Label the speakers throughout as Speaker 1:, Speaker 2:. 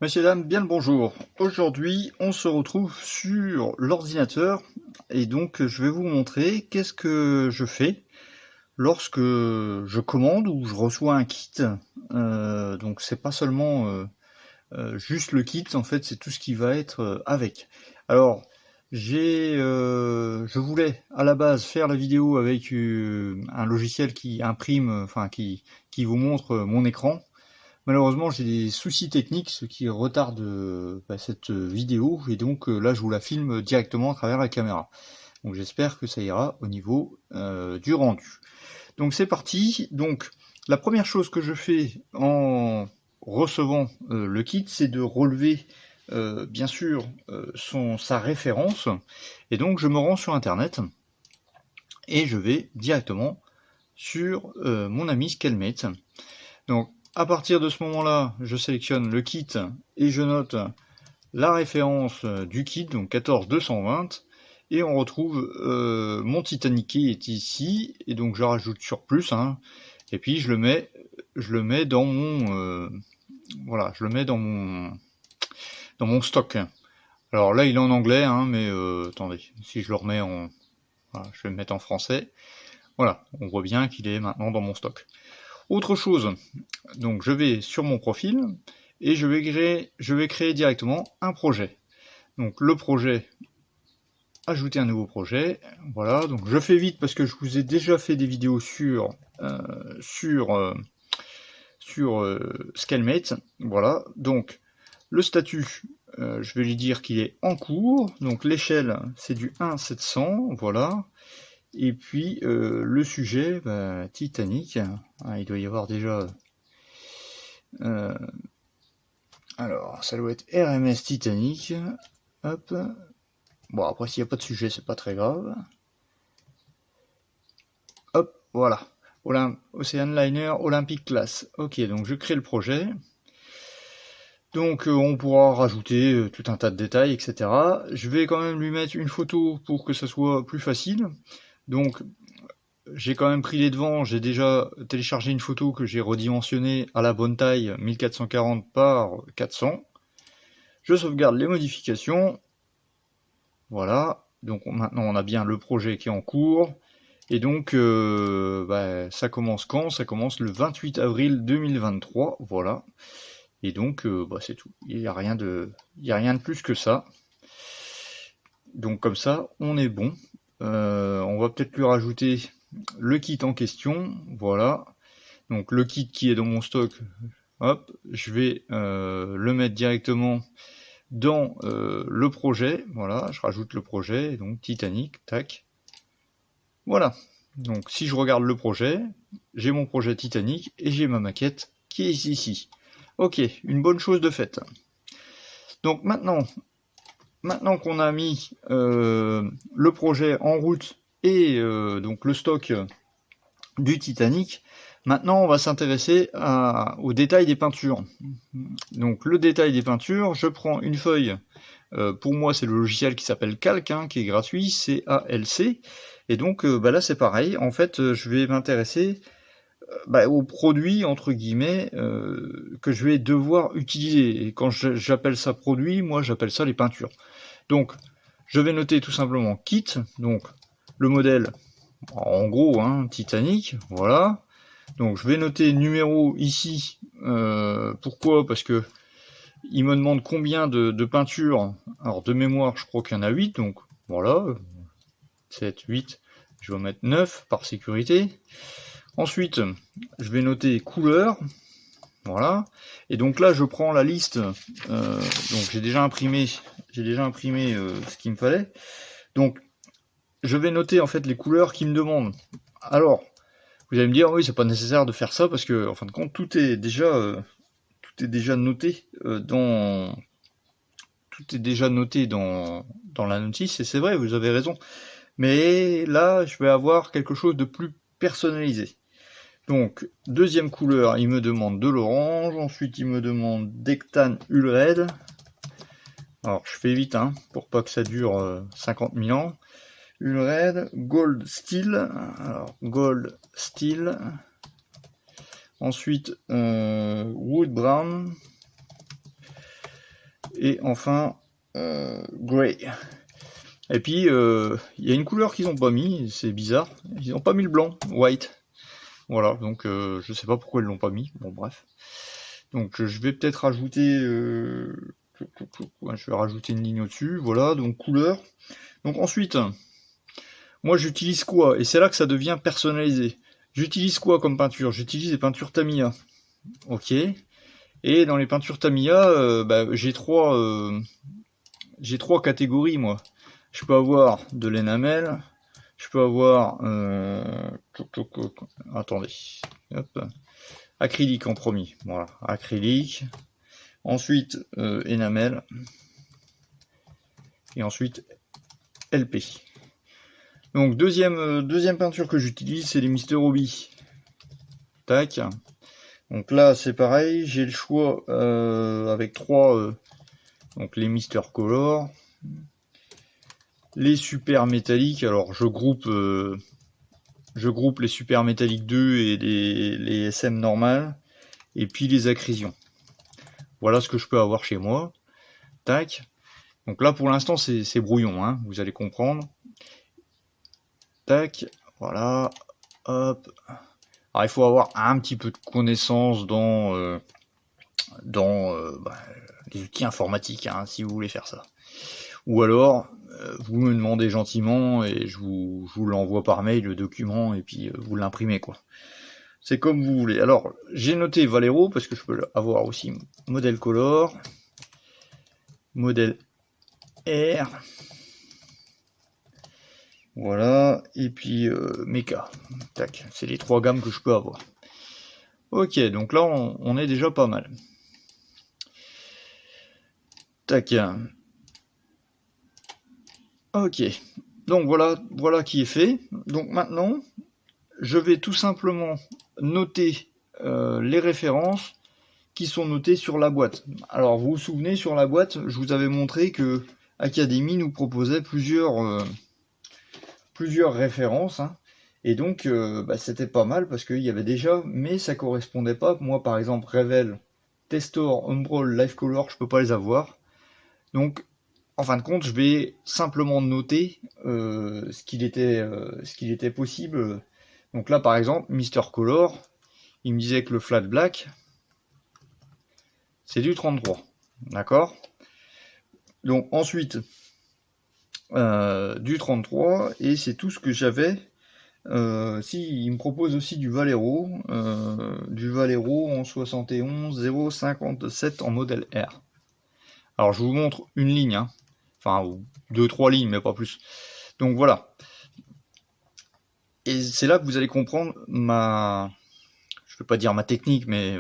Speaker 1: Messieurs, dames, bien le bonjour. Aujourd'hui, on se retrouve sur l'ordinateur et donc je vais vous montrer qu'est-ce que je fais lorsque je commande ou je reçois un kit. Donc c'est pas seulement juste le kit, en fait, c'est tout ce qui va être avec. Alors, je voulais à la base faire la vidéo avec un logiciel qui imprime, qui vous montre mon écran. Malheureusement, j'ai des soucis techniques, ce qui retarde cette vidéo, et donc là, je vous la filme directement à travers la caméra. Donc j'espère que ça ira au niveau du rendu. Donc c'est parti. Donc la première chose que je fais en recevant le kit, c'est de relever bien sûr sa référence. Et donc je me rends sur Internet et je vais directement sur mon ami Scalmate. Donc à partir de ce moment-là, je sélectionne le kit et je note la référence du kit, donc 14220, et on retrouve mon Titanic qui est ici, et donc je rajoute sur plus, hein, et puis je le mets dans mon voilà, je le mets dans mon stock. Alors là, il est en anglais, hein, mais attendez, si je le remets en, voilà, je vais le mettre en français. Voilà, on voit bien qu'il est maintenant dans mon stock. Autre chose, donc je vais sur mon profil et je vais créer directement un projet. Donc le projet, ajouter un nouveau projet, voilà, donc je fais vite parce que je vous ai déjà fait des vidéos sur Scalmate, voilà, donc le statut, je vais lui dire qu'il est en cours, donc l'échelle c'est du 1.700, voilà, et puis le sujet, Titanic, il doit y avoir déjà... alors, ça doit être RMS Titanic. Hop. Bon, après, s'il n'y a pas de sujet, c'est pas très grave. Hop, voilà. Ocean Liner Olympic Class. Ok, donc je crée le projet. Donc on pourra rajouter tout un tas de détails, etc. Je vais quand même lui mettre une photo pour que ça soit plus facile. Donc j'ai quand même pris les devants, j'ai déjà téléchargé une photo que j'ai redimensionnée à la bonne taille, 1440 par 400. Je sauvegarde les modifications. Voilà, donc maintenant on a bien le projet qui est en cours. Et donc ça commence quand? Ça commence le 28 avril 2023, voilà. Et donc c'est tout. Il n'y a rien de plus que ça. Donc comme ça, on est bon. On va peut-être lui rajouter le kit en question, voilà. Donc le kit qui est dans mon stock, hop, je vais le mettre directement dans le projet, voilà, je rajoute le projet, donc Titanic, tac. Voilà. Donc si je regarde le projet, j'ai mon projet Titanic et j'ai ma maquette qui est ici. Ok, une bonne chose de faite. Donc maintenant qu'on a mis le projet en route et donc le stock du Titanic, maintenant on va s'intéresser au détail des peintures. Donc le détail des peintures, je prends une feuille, pour moi c'est le logiciel qui s'appelle Calc, hein, qui est gratuit, CALC, et donc là c'est pareil, en fait je vais m'intéresser aux produits entre guillemets que je vais devoir utiliser. Et quand j'appelle ça produit, moi j'appelle ça les peintures. Donc je vais noter tout simplement kit, donc le modèle en gros hein, Titanic, voilà. Donc je vais noter numéro ici, pourquoi? Parce que il me demande combien de peintures. Alors de mémoire je crois qu'il y en a 8, donc voilà, 7, 8, je vais mettre 9 par sécurité. Ensuite, je vais noter couleur, voilà. Et donc là, je prends la liste. Donc j'ai déjà imprimé ce qu'il me fallait. Donc je vais noter en fait les couleurs qu'il me demande. Alors, vous allez me dire oui, c'est pas nécessaire de faire ça parce que en fin de compte tout est déjà noté dans la notice et c'est vrai, vous avez raison. Mais là, je vais avoir quelque chose de plus personnalisé. Donc, deuxième couleur, il me demande de l'orange. Ensuite, il me demande d'Ectane Ulred. Alors, je fais vite, hein, pour pas que ça dure 50 000 ans. Ulred, Gold Steel. Alors, Gold Steel. Ensuite, Wood Brown. Et enfin, Grey. Et puis, il y a une couleur qu'ils n'ont pas mis, c'est bizarre. Ils n'ont pas mis le blanc, White. Voilà, donc je sais pas pourquoi ils l'ont pas mis. Bon, bref. Donc je vais peut-être rajouter... je vais rajouter une ligne au-dessus. Voilà, donc couleur. Donc ensuite, moi j'utilise quoi? Et c'est là que ça devient personnalisé. J'utilise quoi comme peinture? J'utilise des peintures Tamiya. Ok. Et dans les peintures Tamiya, j'ai trois catégories, moi. Je peux avoir de l'enamel, je peux avoir... attendez. Hop. Acrylique en premier. Voilà, acrylique. Ensuite, enamel. Et ensuite, LP. Donc, deuxième peinture que j'utilise, c'est les Mr. Hobby. Tac. Donc là, c'est pareil. J'ai le choix avec trois... donc, les Mr. Color. Les super métalliques, alors je groupe les super métalliques 2 et les SM normales, et puis les accrétions. Voilà ce que je peux avoir chez moi. Tac. Donc là pour l'instant c'est brouillon, hein, vous allez comprendre. Tac. Voilà. Hop. Alors il faut avoir un petit peu de connaissance dans les outils informatiques, hein, si vous voulez faire ça. Ou alors, vous me demandez gentiment et je vous l'envoie par mail le document et puis vous l'imprimez quoi. C'est comme vous voulez. Alors, j'ai noté Valero parce que je peux avoir aussi modèle Color, modèle R, voilà, et puis Mecha. Tac, c'est les trois gammes que je peux avoir. Ok, donc là on est déjà pas mal. Tac. Ok, donc voilà qui est fait. Donc maintenant, je vais tout simplement noter les références qui sont notées sur la boîte. Alors vous vous souvenez, sur la boîte, je vous avais montré que Academy nous proposait plusieurs références, hein. Et donc c'était pas mal parce qu'il y avait déjà, mais ça correspondait pas. Moi par exemple, Revel, Testor, Umbral, Life Color, je peux pas les avoir. Donc en fin de compte, je vais simplement noter ce qu'il était possible. Donc là, par exemple, Mr. Color, il me disait que le flat black, c'est du 33. D'accord? Donc ensuite, du 33, et c'est tout ce que j'avais. Si, il me propose aussi du Valero en 71 057 en modèle R. Alors je vous montre une ligne, hein. Enfin, 2-3 lignes, mais pas plus. Donc voilà. Et c'est là que vous allez comprendre je ne vais pas dire ma technique, mais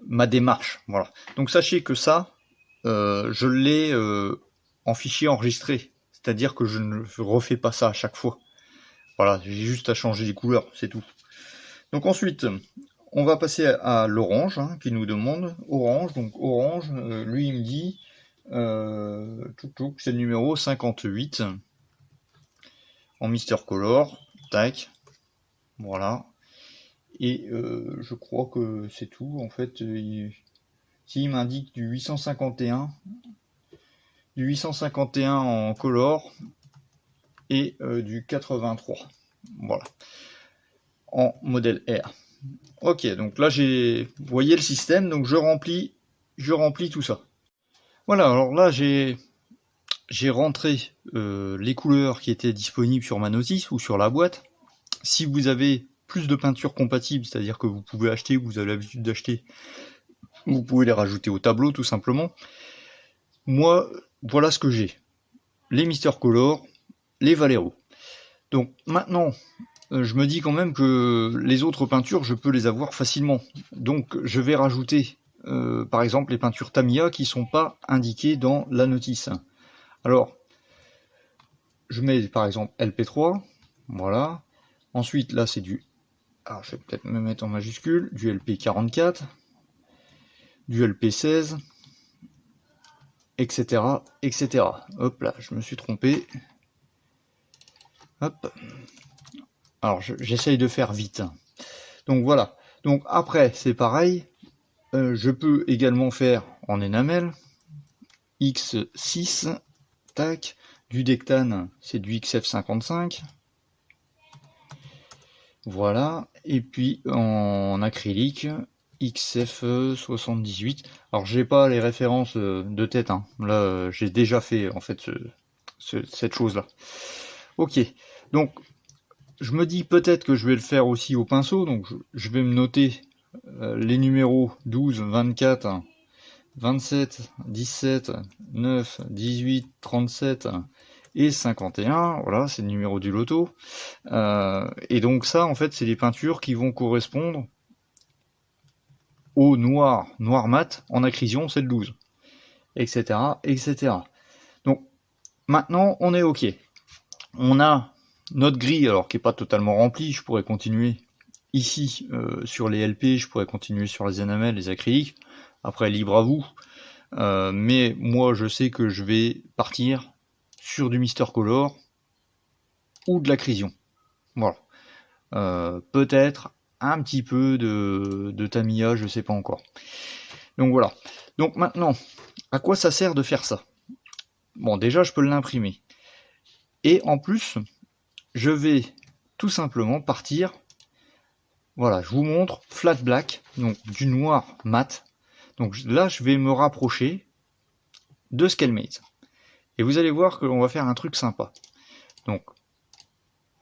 Speaker 1: ma démarche. Voilà. Donc sachez que ça, je l'ai en fichier enregistré. C'est-à-dire que je ne refais pas ça à chaque fois. Voilà, j'ai juste à changer les couleurs, c'est tout. Donc ensuite, on va passer à l'orange, hein, qui nous demande. Orange, donc orange, lui il me dit... c'est le numéro 58 en Mr. Color, tac, voilà, et je crois que c'est tout en fait. S'il m'indique du 851 en color et du 83, voilà, en modèle R. Ok, donc là vous voyez le système, donc je remplis tout ça. Voilà, alors là j'ai rentré les couleurs qui étaient disponibles sur ma notice ou sur la boîte. Si vous avez plus de peintures compatibles, c'est-à-dire que vous pouvez acheter, vous avez l'habitude d'acheter, vous pouvez les rajouter au tableau tout simplement. Moi, voilà ce que j'ai. Les Mr. Color, les Valero. Donc maintenant, je me dis quand même que les autres peintures, je peux les avoir facilement. Donc je vais rajouter par exemple les peintures Tamiya qui ne sont pas indiquées dans la notice. Alors, je mets par exemple LP3, voilà. Ensuite, là, c'est du... Alors, je vais peut-être me mettre en majuscule, du LP44, du LP16, etc., etc. Hop là, je me suis trompé. Hop. Alors, j'essaye de faire vite. Donc, voilà. Donc, après, c'est pareil. Je peux également faire en enamel. X6, tac, du Dectane, c'est du XF55, voilà, et puis en acrylique, XF78. Alors j'ai pas les références de tête, hein. Là j'ai déjà fait en fait cette chose là. Ok, donc je me dis peut-être que je vais le faire aussi au pinceau, donc je vais me noter les numéros 12, 24, 27, 17, 9, 18, 37 et 51, voilà, c'est le numéro du loto. Et donc ça, en fait, c'est les peintures qui vont correspondre au noir mat, en accrétion, c'est le 12, etc., etc. Donc, maintenant, on est OK. On a notre grille, alors qui n'est pas totalement remplie, je pourrais continuer ici sur les LP, je pourrais continuer sur les enamels, les acryliques, après libre à vous, mais moi je sais que je vais partir sur du Mister Color ou de l'accrétion. Voilà. Peut-être un petit peu de Tamiya, je sais pas encore. Donc voilà. Donc maintenant, à quoi ça sert de faire ça? Bon, déjà je peux l'imprimer. Et en plus, je vais tout simplement partir. Voilà, je vous montre flat black, donc du noir mat. Donc là, je vais me rapprocher de Scalmate. Et vous allez voir que l'on va faire un truc sympa. Donc,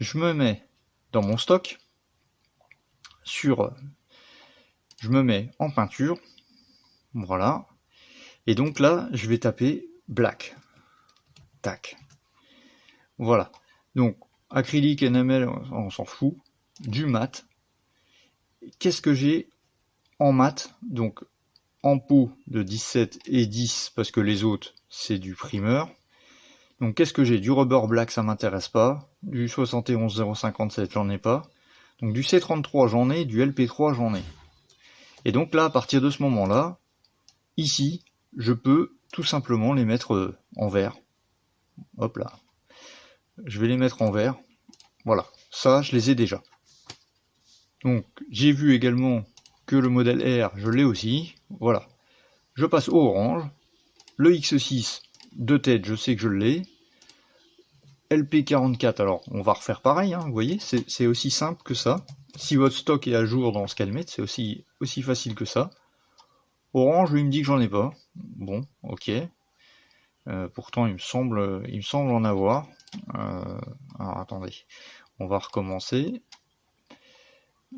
Speaker 1: je me mets dans mon stock, je me mets en peinture, voilà. Et donc là, je vais taper black. Tac. Voilà. Donc, acrylique, enamel, on s'en fout. Du mat. Qu'est-ce que j'ai en mat? Donc, en pot de 17 et 10, parce que les autres, c'est du primeur. Donc, qu'est-ce que j'ai? Du rubber black, ça m'intéresse pas. Du 71057, j'en ai pas. Donc, du C33, j'en ai. Du LP3, j'en ai. Et donc là, à partir de ce moment-là, ici, je peux tout simplement les mettre en vert. Hop là. Je vais les mettre en vert. Voilà. Ça, je les ai déjà. Donc, j'ai vu également que le modèle R, je l'ai aussi. Voilà. Je passe au orange. Le X6 de tête, je sais que je l'ai. LP44, alors on va refaire pareil, hein, vous voyez, c'est aussi simple que ça. Si votre stock est à jour dans Scalmate, c'est aussi facile que ça. Orange, lui, il me dit que j'en ai pas. Bon, ok. Pourtant, il me semble en avoir. Alors, attendez. On va recommencer.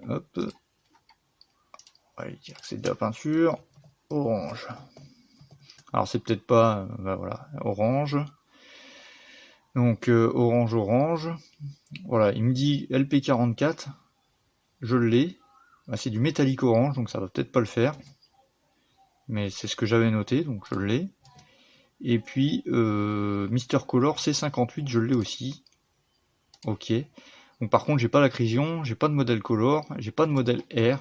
Speaker 1: Hop. On va dire que c'est de la peinture. Orange. Alors, c'est peut-être pas... bah voilà, orange. Donc, orange. Voilà, il me dit LP44. Je l'ai. Bah, c'est du métallique orange, donc ça va peut-être pas le faire. Mais c'est ce que j'avais noté, donc je l'ai. Et puis, Mister Color C58, je l'ai aussi. Ok. Donc par contre, j'ai pas l'accrétion, j'ai pas de modèle Color, j'ai pas de modèle R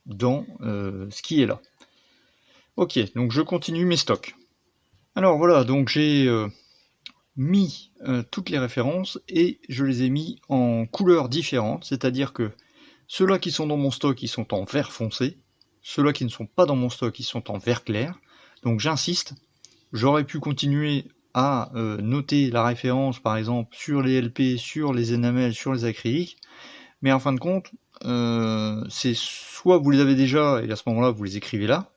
Speaker 1: dans ce qui est là. Ok, donc je continue mes stocks. Alors voilà, donc j'ai mis toutes les références et je les ai mis en couleurs différentes, c'est-à-dire que ceux-là qui sont dans mon stock, ils sont en vert foncé, ceux-là qui ne sont pas dans mon stock, ils sont en vert clair. Donc j'insiste, j'aurais pu continuer à noter la référence par exemple sur les LP, sur les enamels, sur les acryliques, mais en fin de compte, c'est soit vous les avez déjà et à ce moment-là vous les écrivez là,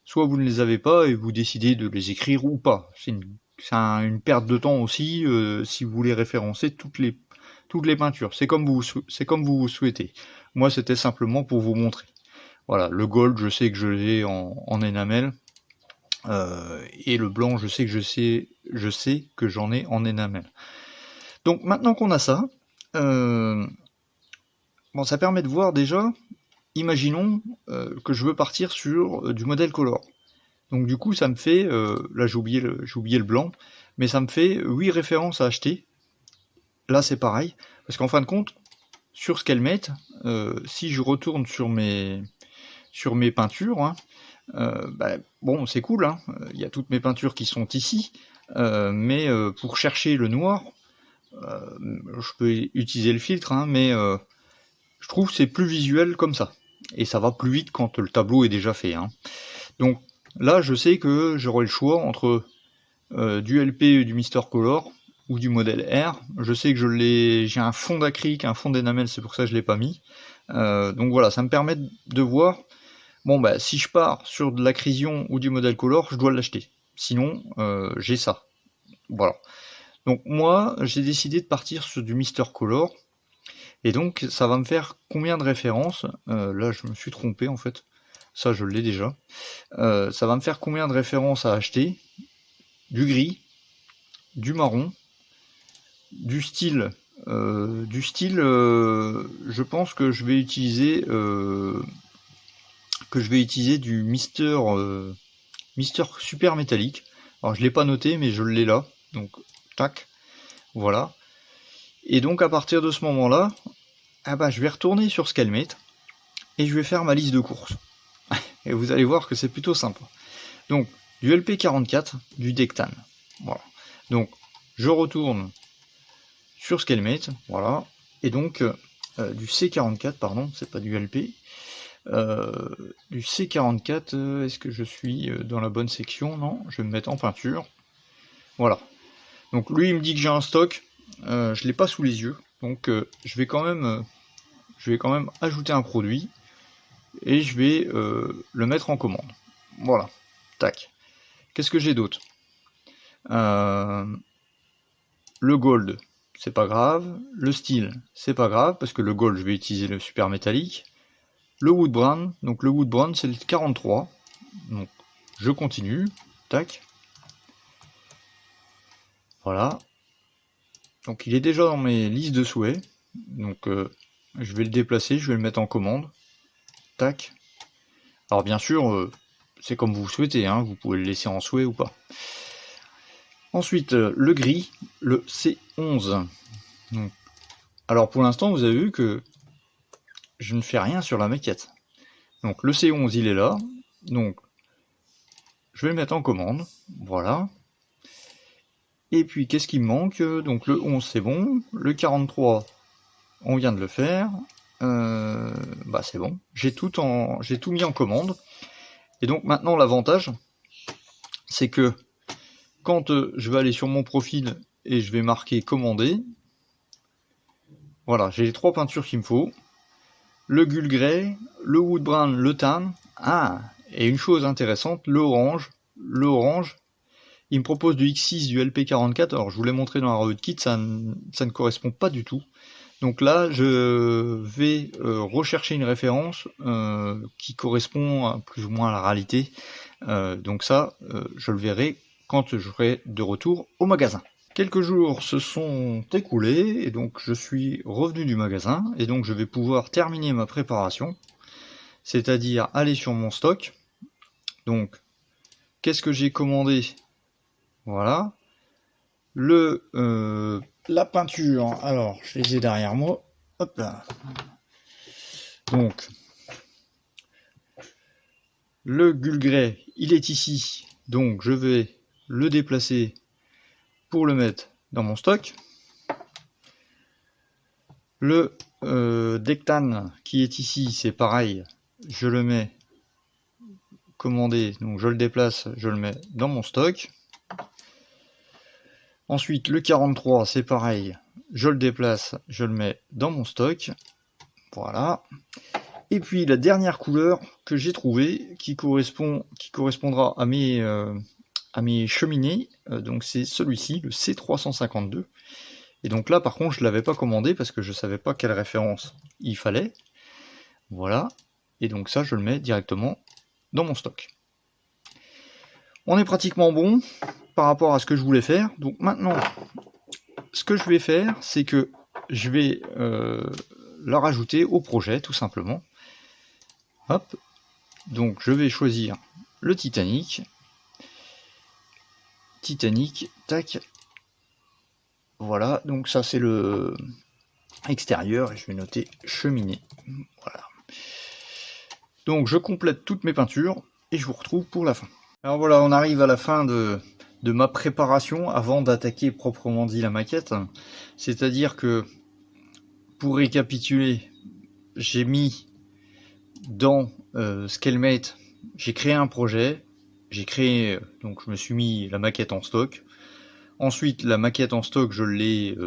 Speaker 1: soit vous ne les avez pas et vous décidez de les écrire ou pas. C'est une perte de temps aussi si vous voulez référencer toutes les peintures. C'est comme vous souhaitez. Moi, c'était simplement pour vous montrer. Voilà, le gold, je sais que je l'ai en enamel. Et le blanc, je sais que j'en ai en enamel. Donc maintenant qu'on a ça, bon, ça permet de voir déjà, imaginons que je veux partir sur du modèle color. Donc du coup, ça me fait, là j'ai oublié le blanc, mais ça me fait 8 références à acheter. Là c'est pareil, parce qu'en fin de compte, sur Scalmate, si je retourne sur mes peintures, hein, bon c'est cool, hein, y a toutes mes peintures qui sont ici, mais pour chercher le noir, je peux utiliser le filtre, hein, mais je trouve que c'est plus visuel comme ça, et ça va plus vite quand le tableau est déjà fait, hein. Donc là je sais que j'aurai le choix entre du LP du Mister Color ou du modèle R. Je sais que j'ai un fond d'acrylique, un fond d'énamel, c'est pour ça que je l'ai pas mis. Donc voilà, ça me permet de voir, bon bah si je pars sur de l'Acrision ou du modèle Color, je dois l'acheter. Sinon, j'ai ça. Voilà. Donc moi, j'ai décidé de partir sur du Mister Color. Et donc, ça va me faire combien de références? Là, je me suis trompé en fait. Ça, je l'ai déjà. Ça va me faire combien de références à acheter? Du gris, du marron, du style. Je pense que je vais utiliser du Mister Super métallique. Alors, je l'ai pas noté, mais je l'ai là. Donc, tac, voilà. Et donc, à partir de ce moment-là, ah bah, je vais retourner sur Scalmate et je vais faire ma liste de courses. Et vous allez voir que c'est plutôt sympa. Donc, du LP44, du Dectan. Voilà. Donc, je retourne sur Scalmate, voilà. Et donc, du C44, pardon, c'est pas du LP. Du C44, est-ce que je suis dans la bonne section? Non, je vais me mettre en peinture. Voilà. Donc, lui, il me dit que j'ai un stock. Je l'ai pas sous les yeux. Donc, je vais quand même ajouter un produit. Et je vais le mettre en commande. Voilà. Tac. Qu'est-ce que j'ai d'autre? Le gold, c'est pas grave. Le style, c'est pas grave, parce que le gold, je vais utiliser le super métallique. Le wood brown, donc le wood brown, c'est le 43. Donc, je continue. Tac. Voilà. Donc, il est déjà dans mes listes de souhaits. Donc, je vais le déplacer, je vais le mettre en commande. Tac. Alors, bien sûr, c'est comme vous souhaitez, hein, vous pouvez le laisser en souhait ou pas. Ensuite, le gris, le C11. Donc, alors pour l'instant, vous avez vu que je ne fais rien sur la maquette. Donc le C11, il est là. Donc, je vais le mettre en commande. Voilà. Et puis, qu'est-ce qui me manque? Donc le 11, c'est bon. Le 43, on vient de le faire. Bah c'est bon. J'ai tout mis en commande. Et donc maintenant, l'avantage, c'est que quand je vais aller sur mon profil et je vais marquer commander, voilà, j'ai les 3 peintures qu'il me faut. Le Gull Grey, le Wood Brown, le Tan. Ah, et une chose intéressante, le orange, il me propose du X6, du LP44. Alors je vous l'ai montré dans la revue de kit, ça ne correspond pas du tout. Donc là, je vais rechercher une référence qui correspond plus ou moins à la réalité. Donc ça, je le verrai quand je serai de retour au magasin. Quelques jours se sont écoulés et donc je suis revenu du magasin et donc je vais pouvoir terminer ma préparation, c'est-à-dire aller sur mon stock. Donc, qu'est-ce que j'ai commandé? Voilà. La peinture, alors je les ai derrière moi. Hop là. Donc, le Gull Grey, il est ici. Donc, je vais le déplacer pour le mettre dans mon stock. Le Dectan qui est ici, c'est pareil. Je le mets commandé, donc je le déplace, je le mets dans mon stock. Ensuite, le 43, c'est pareil. Je le déplace, je le mets dans mon stock. Voilà. Et puis la dernière couleur que j'ai trouvée, qui correspondra à mes cheminées, donc c'est celui-ci, le C352. Et donc là, par contre, je ne l'avais pas commandé parce que je ne savais pas quelle référence il fallait. Voilà. Et donc ça, je le mets directement dans mon stock. On est pratiquement bon par rapport à ce que je voulais faire. Donc maintenant, ce que je vais faire, c'est que je vais la rajouter au projet, tout simplement. Hop. Donc je vais choisir le Titanic. Titanic, tac. Voilà, donc ça c'est le extérieur, et je vais noter cheminée. Voilà. Donc je complète toutes mes peintures, et je vous retrouve pour la fin. Alors voilà, on arrive à la fin de ma préparation, avant d'attaquer proprement dit la maquette. C'est-à-dire que, pour récapituler, j'ai mis dans Scalmate, j'ai créé un projet, j'ai créé, donc je me suis mis la maquette en stock. Ensuite, la maquette en stock, je l'ai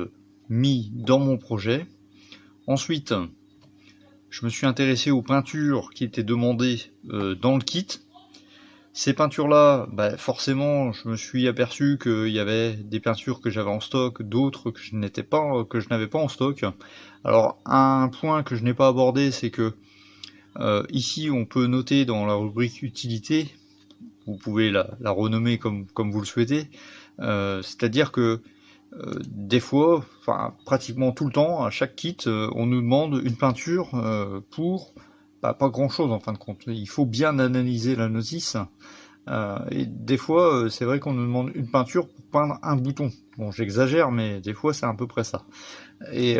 Speaker 1: mis dans mon projet. Ensuite, je me suis intéressé aux peintures qui étaient demandées dans le kit. Ces peintures-là, forcément, je me suis aperçu qu'il y avait des peintures que j'avais en stock, d'autres que je n'avais pas en stock. Alors, un point que je n'ai pas abordé, c'est que ici, on peut noter dans la rubrique utilité, vous pouvez la renommer comme vous le souhaitez, c'est-à-dire que des fois, enfin pratiquement tout le temps, à chaque kit, on nous demande une peinture pour pas grand-chose en fin de compte. Il faut bien analyser la notice. Et des fois, c'est vrai qu'on nous demande une peinture pour peindre un bouton. Bon, j'exagère, mais des fois, c'est à peu près ça. Et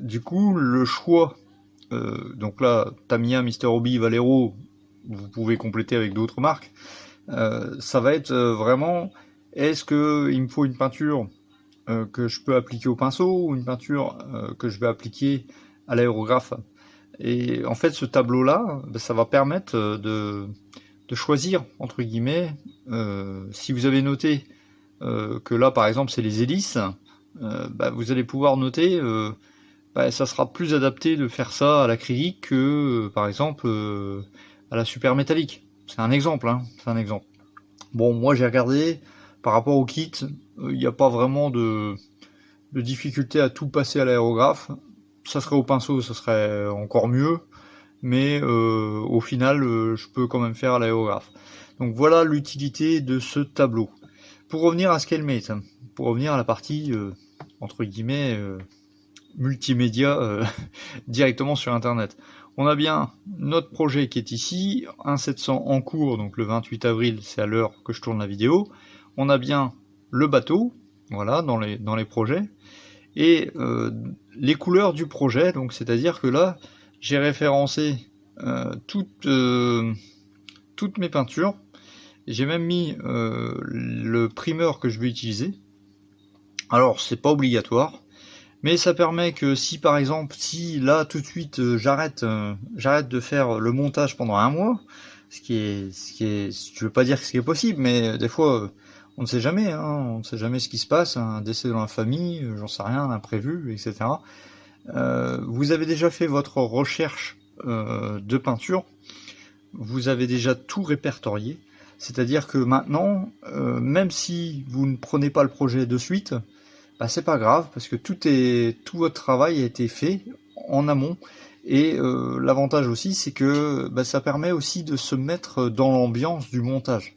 Speaker 1: du coup, le choix, donc là, Tamiya, Mr. Hobby, Vallejo, vous pouvez compléter avec d'autres marques, ça va être vraiment, est-ce qu'il me faut une peinture que je peux appliquer au pinceau ou une peinture que je vais appliquer à l'aérographe. Et en fait, ce tableau-là, ça va permettre de choisir, entre guillemets, si vous avez noté que là, par exemple, c'est les hélices, vous allez pouvoir noter, ça sera plus adapté de faire ça à l'acrylique que, par exemple, à la super métallique. C'est un exemple, hein, c'est un exemple. Bon, moi, j'ai regardé, par rapport au kit, il n'y a pas vraiment de difficulté à tout passer à l'aérographe. Ça serait au pinceau, ça serait encore mieux, mais au final, je peux quand même faire à l'aérographe. Donc voilà l'utilité de ce tableau. Pour revenir à Scalmate, pour revenir à la partie, entre guillemets, multimédia, directement sur Internet. On a bien notre projet qui est ici, un 700 en cours, donc le 28 avril, c'est à l'heure que je tourne la vidéo. On a bien le bateau, voilà, dans les projets, et les couleurs du projet, donc c'est-à-dire que là, j'ai référencé toutes mes peintures, j'ai même mis le primeur que je vais utiliser. Alors, c'est pas obligatoire, mais ça permet que si par exemple, si là tout de suite j'arrête de faire le montage pendant un mois, ce qui est, je veux pas dire que ce qui est possible, mais des fois on ne sait jamais, hein, on ne sait jamais ce qui se passe, un décès dans la famille, j'en sais rien, un imprévu, etc. Vous avez déjà fait votre recherche de peinture, vous avez déjà tout répertorié, c'est-à-dire que maintenant, même si vous ne prenez pas le projet de suite, c'est pas grave, parce que tout votre travail a été fait en amont, et l'avantage aussi, c'est que ça permet aussi de se mettre dans l'ambiance du montage.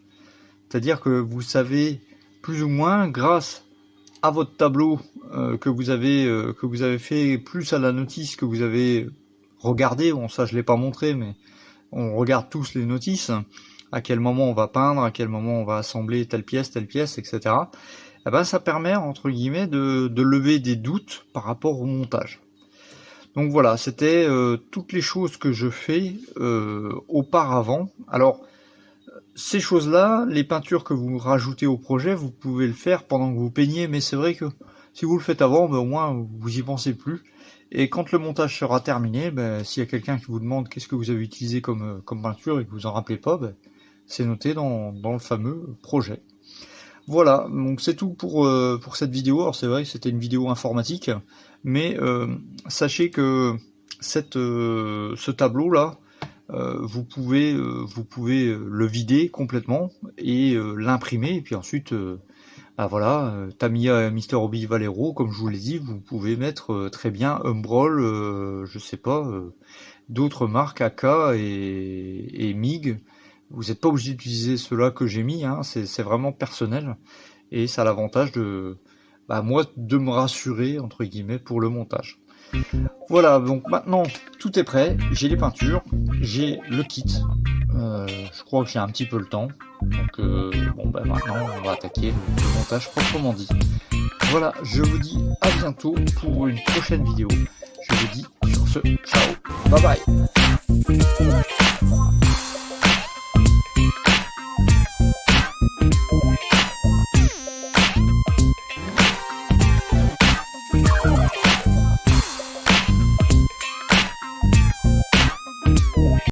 Speaker 1: C'est-à-dire que vous savez plus ou moins, grâce à votre tableau que vous avez fait, plus à la notice que vous avez regardé, bon ça je l'ai pas montré, mais on regarde tous les notices, à quel moment on va peindre, à quel moment on va assembler telle pièce, etc. Ça permet, entre guillemets, de lever des doutes par rapport au montage. Donc voilà, c'était toutes les choses que je fais auparavant. Alors, ces choses-là, les peintures que vous rajoutez au projet, vous pouvez le faire pendant que vous peignez, mais c'est vrai que si vous le faites avant, au moins vous y pensez plus. Et quand le montage sera terminé, s'il y a quelqu'un qui vous demande qu'est-ce que vous avez utilisé comme peinture et que vous en rappelez pas, c'est noté dans le fameux projet. Voilà, donc c'est tout pour cette vidéo. Alors c'est vrai que c'était une vidéo informatique, mais sachez que ce tableau-là, vous pouvez le vider complètement et l'imprimer, et puis ensuite, Tamiya, Mr. Hobby, Vallejo, comme je vous l'ai dit, vous pouvez mettre très bien Humbrol, je sais pas, d'autres marques, AK et MIG. Vous n'êtes pas obligé d'utiliser ceux-là que j'ai mis, hein, c'est vraiment personnel, et ça a l'avantage de me rassurer, entre guillemets, pour le montage. Voilà, donc maintenant tout est prêt, j'ai les peintures, j'ai le kit, je crois que j'ai un petit peu le temps, donc maintenant on va attaquer le montage proprement dit. Voilà, je vous dis à bientôt pour une prochaine vidéo, je vous dis sur ce, ciao, bye bye.